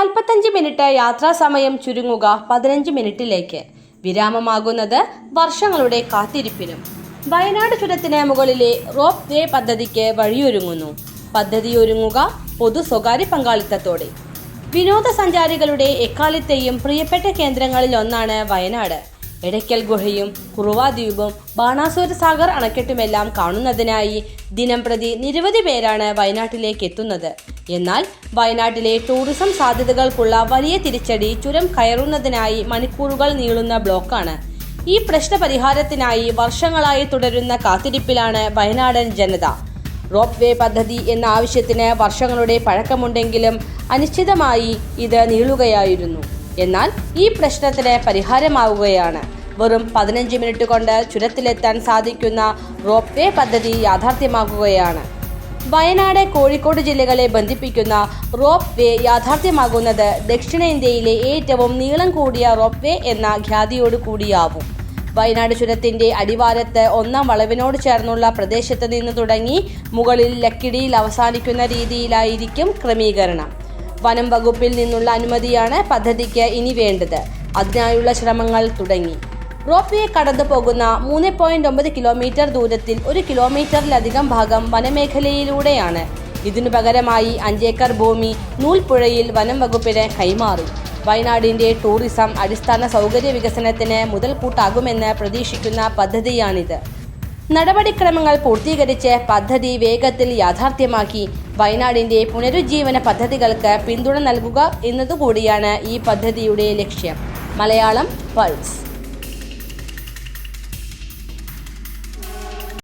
45 minute യാത്രാസമയം ചുരുങ്ങുക 15 മിനിറ്റിലേക്ക്. വിരാമമാകുന്നത് വർഷങ്ങളുടെ കാത്തിരിപ്പിനും. വയനാട് ചുരത്തിന് മുകളിലെ rope way പദ്ധതിക്ക് വഴിയൊരുങ്ങുന്നു. പദ്ധതി ഒരുങ്ങുക പൊതു സ്വകാര്യ പങ്കാളിത്തത്തോടെ. വിനോദസഞ്ചാരികളുടെ എക്കാലത്തെയും പ്രിയപ്പെട്ട കേന്ദ്രങ്ങളിൽ ഒന്നാണ് വയനാട്. എടയ്ക്കൽ ഗുഹയും കുറുവ ദ്വീപും ബാണാസുര സാഗർ അണക്കെട്ടുമെല്ലാം കാണുന്നതിനായി ദിനംപ്രതി നിരവധി പേരാണ് വയനാട്ടിലേക്ക് എത്തുന്നത്. എന്നാൽ വയനാട്ടിലെ ടൂറിസം സാധ്യതകൾക്കുള്ള വലിയ തിരിച്ചടി ചുരം കയറുന്നതിനായി മണിക്കൂറുകൾ നീളുന്ന ബ്ലോക്കാണ്. ഈ പ്രശ്ന പരിഹാരത്തിനായി വർഷങ്ങളായി തുടരുന്ന കാത്തിരിപ്പിലാണ് വയനാടൻ ജനത. റോപ്പ് വേ പദ്ധതി എന്ന ആവശ്യത്തിന് വർഷങ്ങളുടെ പഴക്കമുണ്ടെങ്കിലും അനിശ്ചിതമായി ഇത് നീളുകയായിരുന്നു. എന്നാൽ ഈ പ്രശ്നത്തിന് പരിഹാരമാവുകയാണ്. വെറും 15 മിനിറ്റ് കൊണ്ട് ചുരത്തിലെത്താൻ സാധിക്കുന്ന റോപ്പ് വേ പദ്ധതി യാഥാർത്ഥ്യമാകുകയാണ്. വയനാട്, കോഴിക്കോട് ജില്ലകളെ ബന്ധിപ്പിക്കുന്ന റോപ്പ് വേ യാഥാർത്ഥ്യമാകുന്നത് ദക്ഷിണേന്ത്യയിലെ ഏറ്റവും നീളം കൂടിയ റോപ്പ് വേ എന്ന ഖ്യാതിയോട് കൂടിയാവും. വയനാട് ചുരത്തിന്റെ അടിവാരത്ത് 1-ാം വളവിനോട് ചേർന്നുള്ള പ്രദേശത്ത് നിന്ന് തുടങ്ങി മുകളിൽ ലക്കിടിയിൽ അവസാനിക്കുന്ന രീതിയിലായിരിക്കും ക്രമീകരണം. വനം വകുപ്പിൽ നിന്നുള്ള അനുമതിയാണ് പദ്ധതിക്ക് ഇനി വേണ്ടത്. അതിനായുള്ള ശ്രമങ്ങൾ തുടങ്ങി. റോപ്പ് വേ കടന്നു പോകുന്ന 3.9 കിലോമീറ്റർ ദൂരത്തിൽ 1 കിലോമീറ്ററിലധികം ഭാഗം വനമേഖലയിലൂടെയാണ്. ഇതിനു പകരമായി 5 ഏക്കർ ഭൂമി നൂൽപ്പുഴയിൽ വനം വകുപ്പിന് കൈമാറി. വയനാടിന്റെ ടൂറിസം അടിസ്ഥാന സൗകര്യ വികസനത്തിന് മുതൽക്കൂട്ടാകുമെന്ന് പ്രതീക്ഷിക്കുന്ന പദ്ധതിയാണിത്. നടപടിക്രമങ്ങൾ പൂർത്തീകരിച്ച് പദ്ധതി വേഗത്തിൽ യാഥാർത്ഥ്യമാക്കി വയനാടിന്റെ പുനരുജ്ജീവന പദ്ധതികൾക്ക് പിന്തുണ നൽകുക എന്നതുകൂടിയാണ് ഈ പദ്ധതിയുടെ ലക്ഷ്യം. മലയാളം പൾസ്.